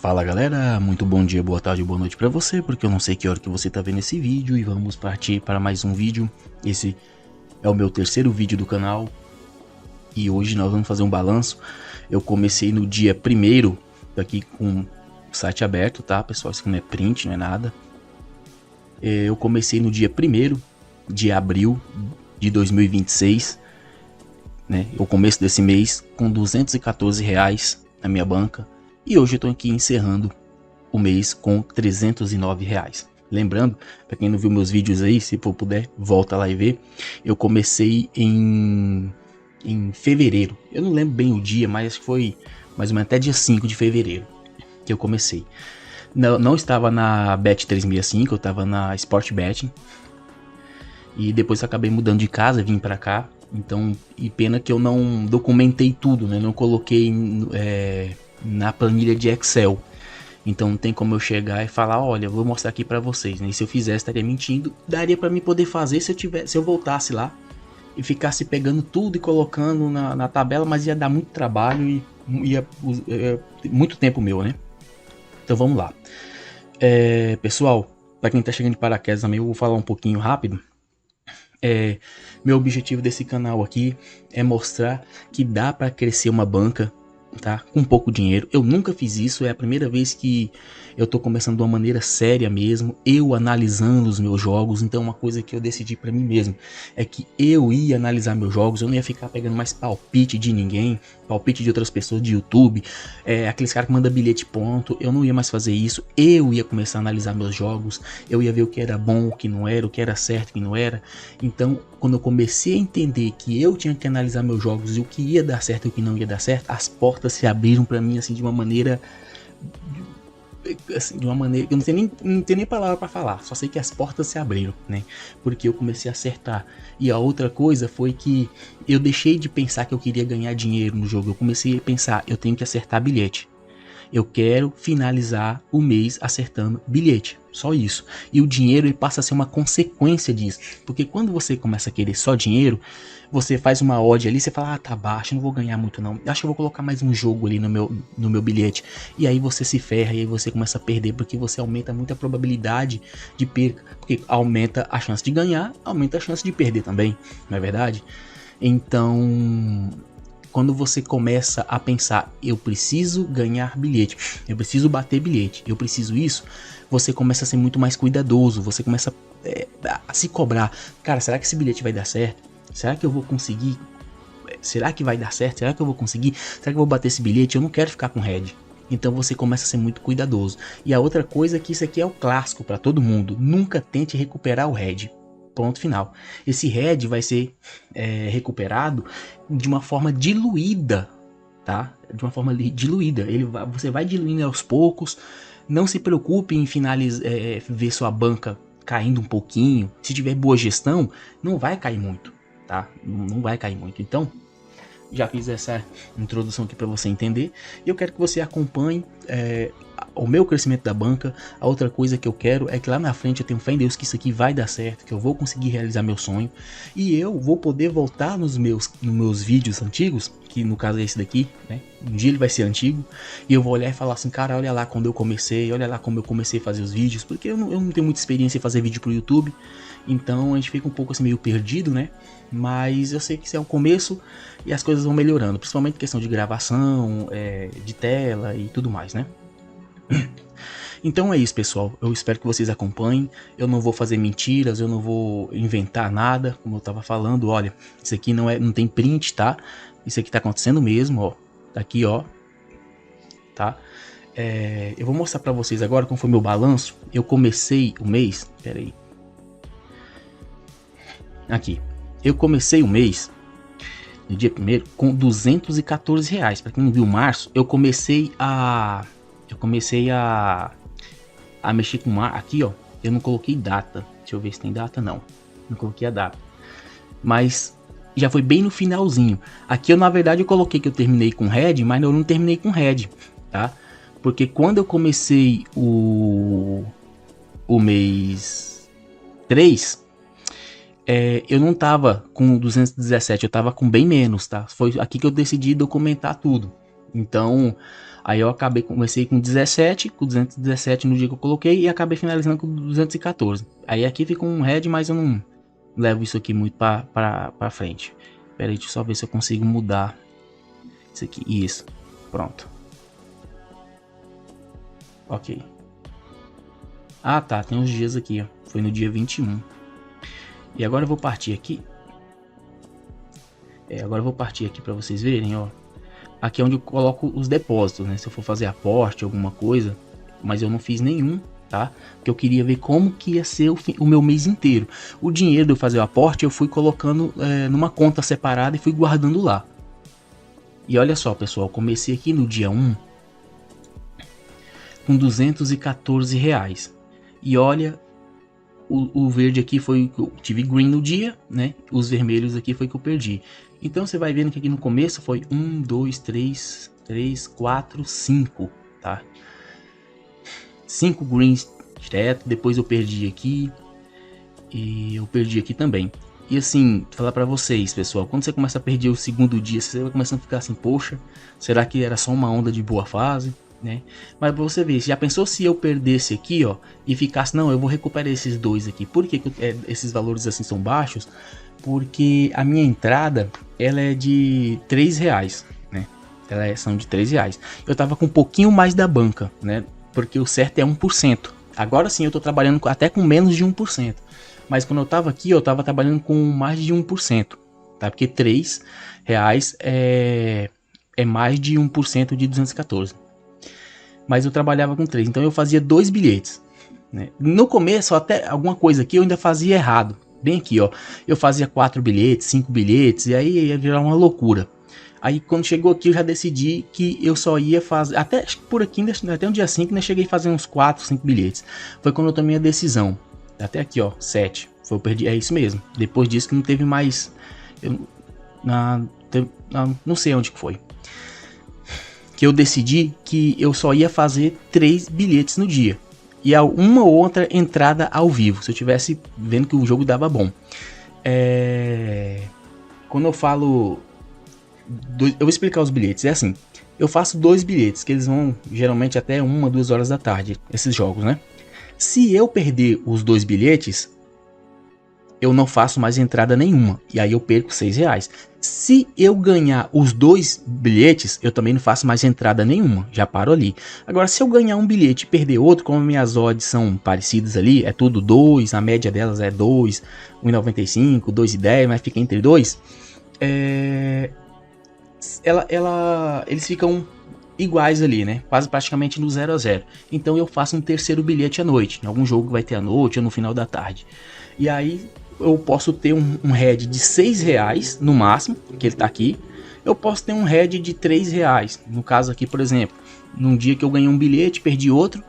Fala galera, muito bom dia, boa tarde, boa noite pra você, porque eu não sei que hora que você tá vendo esse vídeo e vamos partir para mais um vídeo. Esse é o meu terceiro vídeo do canal e hoje nós vamos fazer um balanço. Eu comecei no dia 1º, tô aqui com o site aberto, tá pessoal, isso aqui não é print, não é nada. Eu comecei no dia 1º de abril de 2026, né, o começo desse mês, com R$214 na minha banca. E hoje eu tô aqui encerrando o mês com R$309. Lembrando, para quem não viu meus vídeos aí, se for puder, volta lá e vê. Eu comecei em fevereiro. Eu não lembro bem o dia, mas acho que foi mais ou menos até dia 5 de fevereiro que eu comecei. Não estava na Bet365, eu estava na Sport Betting. E depois eu acabei mudando de casa, vim para cá. Então, e pena que eu não documentei tudo, né? Não coloquei na planilha de Excel. Então não tem como eu chegar e falar, olha, vou mostrar aqui pra vocês, né? E se eu fizesse, estaria mentindo. Daria pra mim poder fazer se eu voltasse lá e ficasse pegando tudo e colocando na tabela, mas ia dar muito trabalho e ia muito tempo meu, né? Então vamos lá. Pessoal, pra quem tá chegando de paraquedas também, eu vou falar um pouquinho rápido. Meu objetivo desse canal aqui é mostrar que dá pra crescer uma banca, tá? Com pouco dinheiro. Eu nunca fiz isso, é a primeira vez que eu tô começando de uma maneira séria mesmo, eu analisando os meus jogos. Então uma coisa que eu decidi pra mim mesmo é que eu ia analisar meus jogos, eu não ia ficar pegando mais palpite de ninguém, palpite de outras pessoas de YouTube, aqueles caras que mandam bilhete ponto. Eu não ia mais fazer isso, eu ia começar a analisar meus jogos, eu ia ver o que era bom, o que não era, o que era certo, o que não era. Então quando eu comecei a entender que eu tinha que analisar meus jogos e o que ia dar certo e o que não ia dar certo, as portas se abriram pra mim assim de uma maneira, assim, de uma maneira que eu não tenho nem palavra pra falar, só sei que as portas se abriram, né? Porque eu comecei a acertar. E a outra coisa foi que eu deixei de pensar que eu queria ganhar dinheiro no jogo, eu comecei a pensar, eu tenho que acertar bilhete. Eu quero finalizar o mês acertando bilhete, só isso. E o dinheiro ele passa a ser uma consequência disso, porque quando você começa a querer só dinheiro, você faz uma odd ali, você fala, ah, tá baixo, não vou ganhar muito não, acho que eu vou colocar mais um jogo ali no meu bilhete. E aí você se ferra, e aí você começa a perder, porque você aumenta muito a probabilidade de perca, porque aumenta a chance de ganhar, aumenta a chance de perder também, não é verdade? Então, quando você começa a pensar, eu preciso ganhar bilhete, eu preciso bater bilhete, eu preciso isso, você começa a ser muito mais cuidadoso, você começa a se cobrar. Cara, será que esse bilhete vai dar certo? Será que eu vou conseguir? Será que vai dar certo? Será que eu vou conseguir? Será que eu vou bater esse bilhete? Eu não quero ficar com head. Então você começa a ser muito cuidadoso. E a outra coisa é que isso aqui é o clássico para todo mundo. Nunca tente recuperar o head. Ponto final. Esse head vai ser recuperado de uma forma diluída, tá? De uma forma diluída. Você vai diluindo aos poucos. Não se preocupe em ver sua banca caindo um pouquinho. Se tiver boa gestão, não vai cair muito, tá? Não vai cair muito. Então, já fiz essa introdução aqui para você entender. E eu quero que você acompanhe o meu crescimento da banca. A outra coisa que eu quero é que lá na frente eu tenho fé em Deus que isso aqui vai dar certo, que eu vou conseguir realizar meu sonho. E eu vou poder voltar nos meus vídeos antigos, que no caso é esse daqui, né? Um dia ele vai ser antigo. E eu vou olhar e falar assim, cara, olha lá quando eu comecei, olha lá como eu comecei a fazer os vídeos. Porque eu não tenho muita experiência em fazer vídeo pro YouTube. Então a gente fica um pouco assim meio perdido, né? Mas eu sei que isso é um começo e as coisas vão melhorando, principalmente questão de gravação, de tela e tudo mais, né? Então é isso, pessoal, eu espero que vocês acompanhem. Eu não vou fazer mentiras, eu não vou inventar nada, como eu tava falando. Olha, isso aqui não tem print, tá? Isso aqui tá acontecendo mesmo, ó. Tá aqui, ó. Tá? Eu vou mostrar pra vocês agora como foi meu balanço. Eu comecei o mês, pera aí. Aqui, eu comecei o mês no dia 1º com R$214. Para quem não viu março, eu comecei a mexer com mar aqui, ó. Eu não coloquei data. Deixa eu ver se tem data, não coloquei a data. Mas já foi bem no finalzinho. Aqui eu na verdade eu coloquei que eu terminei com red, mas eu não terminei com red, tá? Porque quando eu comecei o mês 3, eu não tava com 217, eu tava com bem menos, tá? Foi aqui que eu decidi documentar tudo. Então, Aí eu comecei com 17, com 217 no dia que eu coloquei, e acabei finalizando com 214. Aí aqui fica um head, mas eu não levo isso aqui muito pra frente. Pera aí, deixa eu só ver se eu consigo mudar isso aqui. Isso, pronto. Ok. Ah tá, tem uns dias aqui, ó. Foi no dia 21. E agora eu vou partir aqui. Agora eu vou partir aqui pra vocês verem, ó. Aqui é onde eu coloco os depósitos, né? Se eu for fazer aporte, alguma coisa. Mas eu não fiz nenhum, tá? Porque eu queria ver como que ia ser o meu mês inteiro. O dinheiro de eu fazer o aporte, eu fui colocando numa conta separada e fui guardando lá. E olha só, pessoal, comecei aqui no dia 1 com R$214. E olha, o verde aqui foi o que eu tive green no dia, né? Os vermelhos aqui foi que eu perdi. Então você vai vendo que aqui no começo foi 1, 2, 3, 4, 5, tá? 5 greens direto, depois eu perdi aqui e eu perdi aqui também. E assim, falar pra vocês, pessoal, quando você começa a perder o segundo dia, você vai começando a ficar assim, poxa, será que era só uma onda de boa fase? Né? Mas pra você ver, já pensou se eu perdesse aqui, ó, e ficasse, não, eu vou recuperar esses dois aqui. Por que esses valores assim são baixos? Porque a minha entrada, ela é de R$3, né? São de R$3. Eu tava com um pouquinho mais da banca, né? Porque o certo é 1%. Agora sim eu tô trabalhando até com menos de 1%. Mas quando eu tava aqui, eu tava trabalhando com mais de 1%, tá? Porque R$3 é mais de 1% de 214. Mas eu trabalhava com 3, então eu fazia 2 bilhetes, né? No começo, até alguma coisa aqui eu ainda fazia errado. Bem aqui, ó, eu fazia 4 bilhetes, 5 bilhetes, e aí ia virar uma loucura. Aí quando chegou aqui eu já decidi que eu só ia fazer, até por aqui, até um dia 5, né, cheguei a fazer uns 4, 5 bilhetes. Foi quando eu tomei a decisão. Até aqui, ó, 7. Foi eu perdi, é isso mesmo. Depois disso que não teve mais, não sei onde que foi. Que eu decidi que eu só ia fazer 3 bilhetes no dia. E uma ou outra entrada ao vivo, se eu tivesse vendo que o jogo dava bom. Quando eu falo... eu vou explicar os bilhetes, é assim. Eu faço 2 bilhetes, que eles vão geralmente até 1, 2 horas da tarde, esses jogos, né? Se eu perder os 2 bilhetes, eu não faço mais entrada nenhuma. E aí eu perco R$6. Se eu ganhar os 2 bilhetes, eu também não faço mais entrada nenhuma. Já paro ali. Agora, se eu ganhar um bilhete e perder outro, como minhas odds são parecidas ali, é tudo 2, a média delas é 2, 1,95, 2,10, mas fica entre 2. Eles ficam iguais ali, né? Quase praticamente no 0 a 0. Então eu faço um terceiro bilhete à noite. Em algum jogo vai ter à noite ou no final da tarde. E aí eu posso ter um head de R$6 no máximo, que ele tá aqui. Eu posso ter um head de R$3. No caso aqui, por exemplo, num dia que eu ganhei um bilhete, perdi outro,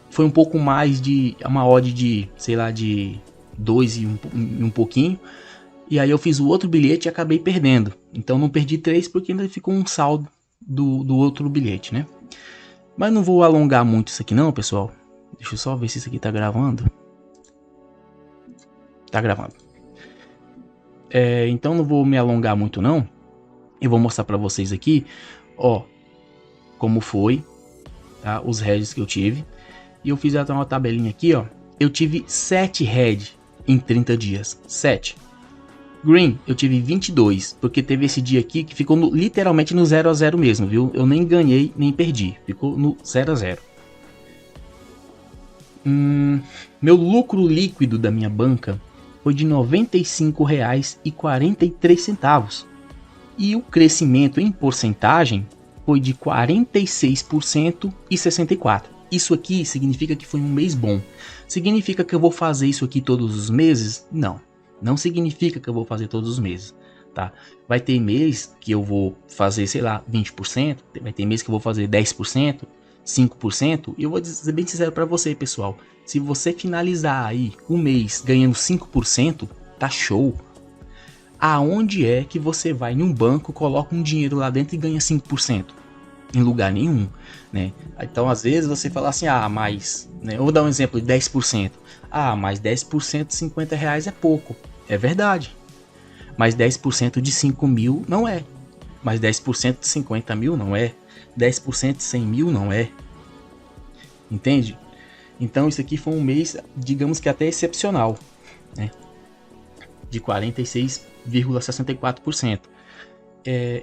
foi um pouco mais de uma odd de, sei lá, de 2 e um pouquinho. E aí eu fiz o outro bilhete e acabei perdendo. Então não perdi 3 porque ainda ficou um saldo do outro bilhete, né? Mas não vou alongar muito isso aqui não, pessoal. Deixa eu só ver se isso aqui tá gravando. Tá gravando. Então não vou me alongar muito não. Eu vou mostrar pra vocês aqui, ó, como foi, tá? Os heads que eu tive. E eu fiz até uma tabelinha aqui, ó. Eu tive 7 heads em 30 dias. 7. Green, eu tive 22, porque teve esse dia aqui que ficou literalmente no 0 a 0 mesmo, viu? Eu nem ganhei, nem perdi. Ficou no 0 a 0. Meu lucro líquido da minha banca foi de R$ 95,43. E o crescimento em porcentagem foi de 46% e 64%. Isso aqui significa que foi um mês bom. Significa que eu vou fazer isso aqui todos os meses? Não. Não significa que eu vou fazer todos os meses, tá? Vai ter mês que eu vou fazer, sei lá, 20%, vai ter mês que eu vou fazer 10%, 5%, e eu vou dizer bem sincero para você, pessoal, se você finalizar aí um mês ganhando 5%, tá show. Aonde é que você vai num banco, coloca um dinheiro lá dentro e ganha 5%? Em lugar nenhum, né? Então às vezes você fala assim, mas, né? Eu vou dar um exemplo de 10%. Mas 10% de R$50 é pouco. É verdade. Mas 10% de 5 mil não é. Mas 10% de 50 mil não é. 10% de 100 mil não é. Entende? Então isso aqui foi um mês, digamos que até excepcional, né? De 46,64%.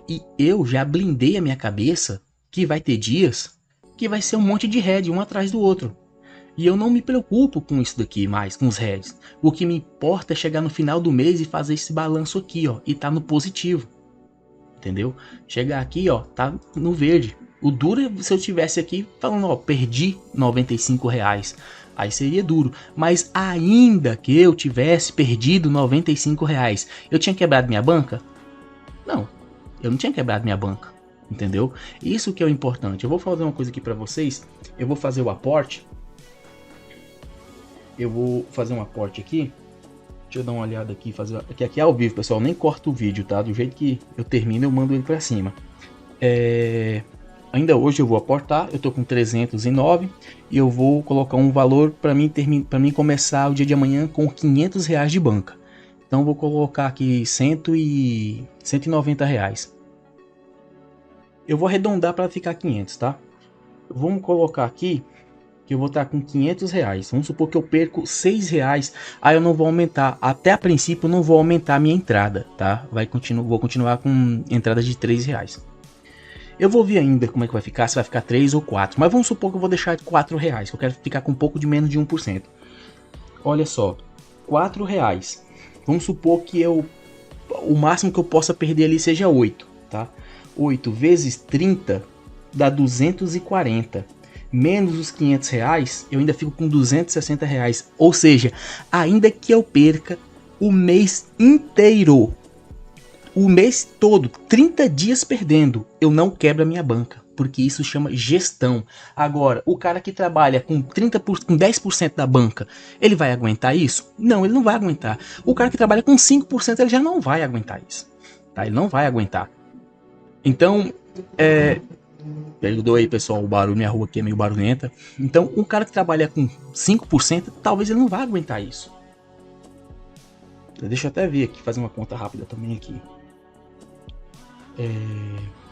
E eu já blindei a minha cabeça que vai ter dias que vai ser um monte de head um atrás do outro. E eu não me preocupo com isso daqui mais, com os heads. O que me importa é chegar no final do mês e fazer esse balanço aqui, ó, e tá no positivo. Entendeu? Chegar aqui, ó, tá no verde. O duro é se eu tivesse aqui falando, ó, perdi R$ 95. Aí seria duro. Mas ainda que eu tivesse perdido R$ 95, eu tinha quebrado minha banca? Não, eu não tinha quebrado minha banca. Entendeu? Isso que é o importante. Eu vou fazer uma coisa aqui pra vocês. Eu vou fazer o aporte. Eu vou fazer um aporte aqui. Deixa eu dar uma olhada aqui, aqui é ao vivo, pessoal, nem corto o vídeo, tá? Do jeito que eu termino, eu mando ele pra cima. Ainda hoje eu vou aportar, eu tô com 309 e eu vou colocar um valor para mim começar o dia de amanhã com R$ 500 de banca. Então eu vou colocar aqui R$ 190. Eu vou arredondar para ficar 500, tá? Vamos colocar aqui que eu vou estar com R$ 500. Vamos supor que eu perco R$ 6. Aí eu não vou aumentar. Até a princípio eu não vou aumentar a minha entrada, tá? Vou continuar com entrada de R$ 3. Eu vou ver ainda como é que vai ficar, se vai ficar 3 ou 4. Mas vamos supor que eu vou deixar de R$ 4, que eu quero ficar com um pouco de menos de 1%. Olha só, R$ 4. Vamos supor que o máximo que eu possa perder ali seja 8, tá? 8 vezes 30 dá 240. Menos os R$ 500, eu ainda fico com R$ 260. Ou seja, ainda que eu perca o mês inteiro, o mês todo, 30 dias perdendo, eu não quebro a minha banca, porque isso chama gestão. Agora, o cara que trabalha com 10% da banca, ele vai aguentar isso? Não, ele não vai aguentar. O cara que trabalha com 5%, ele já não vai aguentar isso. Tá? Ele não vai aguentar. Então, perdoa aí, pessoal, o barulho, minha rua aqui é meio barulhenta. Então, um cara que trabalha com 5%, talvez ele não vá aguentar isso. Deixa eu até ver aqui, fazer uma conta rápida também aqui.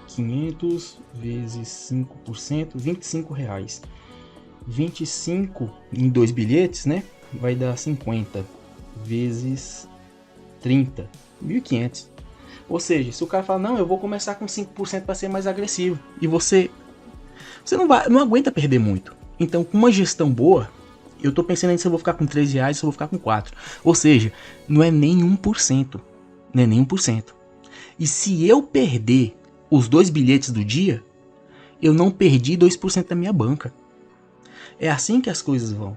500 vezes 5%, R$ 25. 25 em 2 bilhetes, né? Vai dar 50 vezes 30, 1.500. Ou seja, se o cara fala, não, eu vou começar com 5% para ser mais agressivo. E você não aguenta perder muito. Então, com uma gestão boa, eu tô pensando se eu vou ficar com R$ 3, se eu vou ficar com 4. Ou seja, não é nem 1%. Não é nem 1%. E se eu perder os 2 bilhetes do dia, eu não perdi 2% da minha banca. É assim que as coisas vão.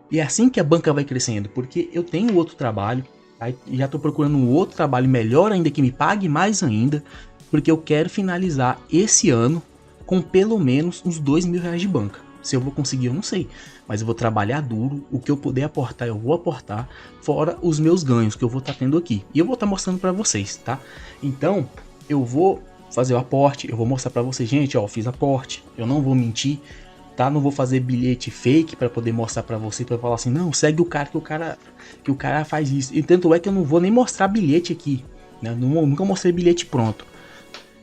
E é assim que a banca vai crescendo, porque eu tenho outro trabalho, aí já estou procurando um outro trabalho melhor ainda, que me pague mais ainda, porque eu quero finalizar esse ano com pelo menos uns R$ 2.000 de banca. Se eu vou conseguir, eu não sei, mas eu vou trabalhar duro, o que eu puder aportar, eu vou aportar, fora os meus ganhos que eu vou estar tendo aqui. E eu vou estar mostrando para vocês, tá? Então, eu vou fazer o aporte, eu vou mostrar para vocês, gente, ó, fiz aporte, eu não vou mentir, tá? Não vou fazer bilhete fake para poder mostrar para você, para falar assim, não, segue o cara que o cara faz isso. E tanto é que eu não vou nem mostrar bilhete aqui, né? Nunca mostrei bilhete pronto.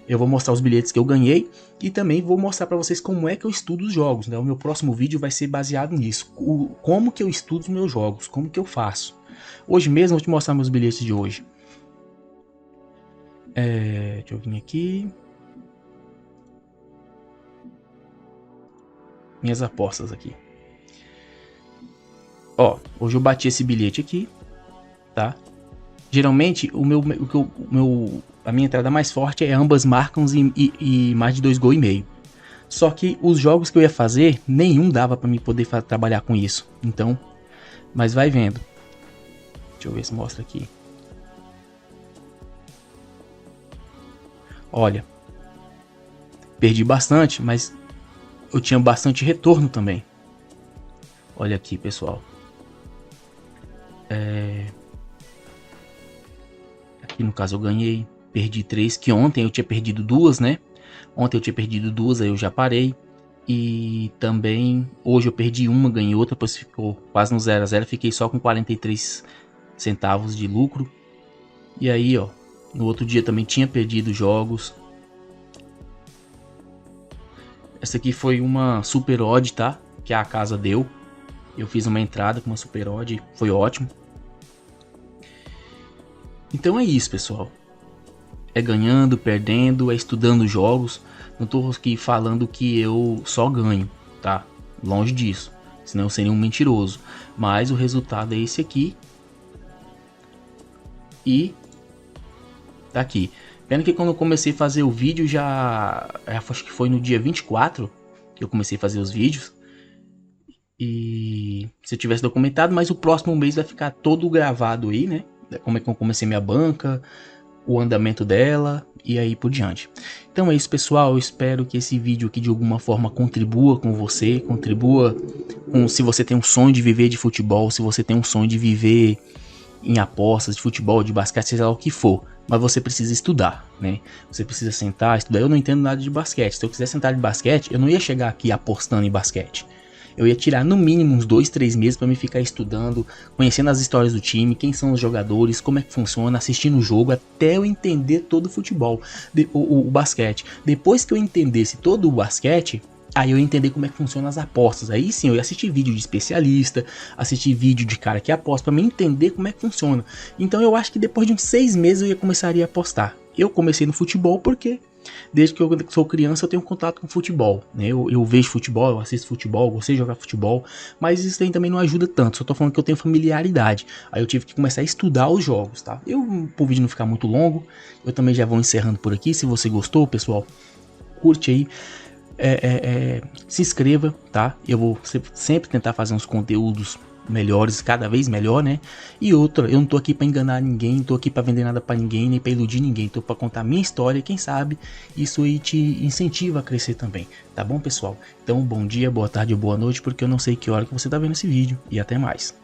Eu vou mostrar os bilhetes que eu ganhei e também vou mostrar para vocês como é que eu estudo os jogos, né? O meu próximo vídeo vai ser baseado nisso, como que eu estudo os meus jogos, como que eu faço. Hoje mesmo eu vou te mostrar meus bilhetes de hoje. Deixa eu vir aqui. Minhas apostas aqui. Ó, hoje eu bati esse bilhete aqui, tá? Geralmente a minha entrada mais forte é ambas marcam e mais de 2 gols e meio. Só que os jogos que eu ia fazer, nenhum dava para mim poder trabalhar com isso. Então, mas vai vendo. Deixa eu ver se mostra aqui. Olha, perdi bastante, mas eu tinha bastante retorno também. Olha aqui, pessoal. Aqui no caso eu ganhei, perdi 3, que ontem eu tinha perdido 2, né? Ontem eu tinha perdido 2, aí eu já parei. E também hoje eu perdi uma, ganhei outra, depois ficou quase no 0 a 0, fiquei só com 43 centavos de lucro. E aí, ó, no outro dia também tinha perdido jogos. Essa aqui foi uma super odd, tá? Que a casa deu. Eu fiz uma entrada com uma super odd, foi ótimo. Então é isso, pessoal. É ganhando, perdendo, é estudando jogos. Não tô aqui falando que eu só ganho, tá? Longe disso. Senão eu seria um mentiroso. Mas o resultado é esse aqui. E tá aqui. Pena que quando eu comecei a fazer o vídeo acho que foi no dia 24 que eu comecei a fazer os vídeos. E se eu tivesse documentado, mas o próximo mês vai ficar todo gravado aí, né? Como é que eu comecei minha banca, o andamento dela e aí por diante. Então é isso, pessoal. Eu espero que esse vídeo aqui de alguma forma contribua com você, contribua com, se você tem um sonho de viver de futebol, se você tem um sonho de viver em apostas de futebol, de basquete, seja lá o que for. Mas você precisa estudar, né? Você precisa sentar, estudar. Eu não entendo nada de basquete. Se eu quiser sentar de basquete, eu não ia chegar aqui apostando em basquete. Eu ia tirar no mínimo uns 2-3 meses para me ficar estudando, conhecendo as histórias do time, quem são os jogadores, como é que funciona, assistindo o jogo, até eu entender todo o futebol, o basquete. Depois que eu entendesse todo o basquete, aí eu ia entender como é que funcionam as apostas. Aí sim, eu ia assistir vídeo de especialista, assistir vídeo de cara que aposta, para me entender como é que funciona. Então eu acho que depois de uns 6 meses eu ia começar a apostar. Eu comecei no futebol porque desde que eu sou criança eu tenho contato com futebol, né? Eu vejo futebol, eu assisto futebol, gostei de jogar futebol, mas isso aí também não ajuda tanto, só tô falando que eu tenho familiaridade. Aí eu tive que começar a estudar os jogos, tá? Pro vídeo não ficar muito longo, eu também já vou encerrando por aqui. Se você gostou, pessoal, curte aí, se inscreva, tá? Eu vou sempre tentar fazer uns conteúdos melhores, cada vez melhor, né? E outra, eu não tô aqui para enganar ninguém, não tô aqui para vender nada para ninguém, nem para iludir ninguém, tô para contar minha história, quem sabe isso aí te incentiva a crescer também, tá bom, pessoal? Então, bom dia, boa tarde ou boa noite, porque eu não sei que hora que você tá vendo esse vídeo, e até mais.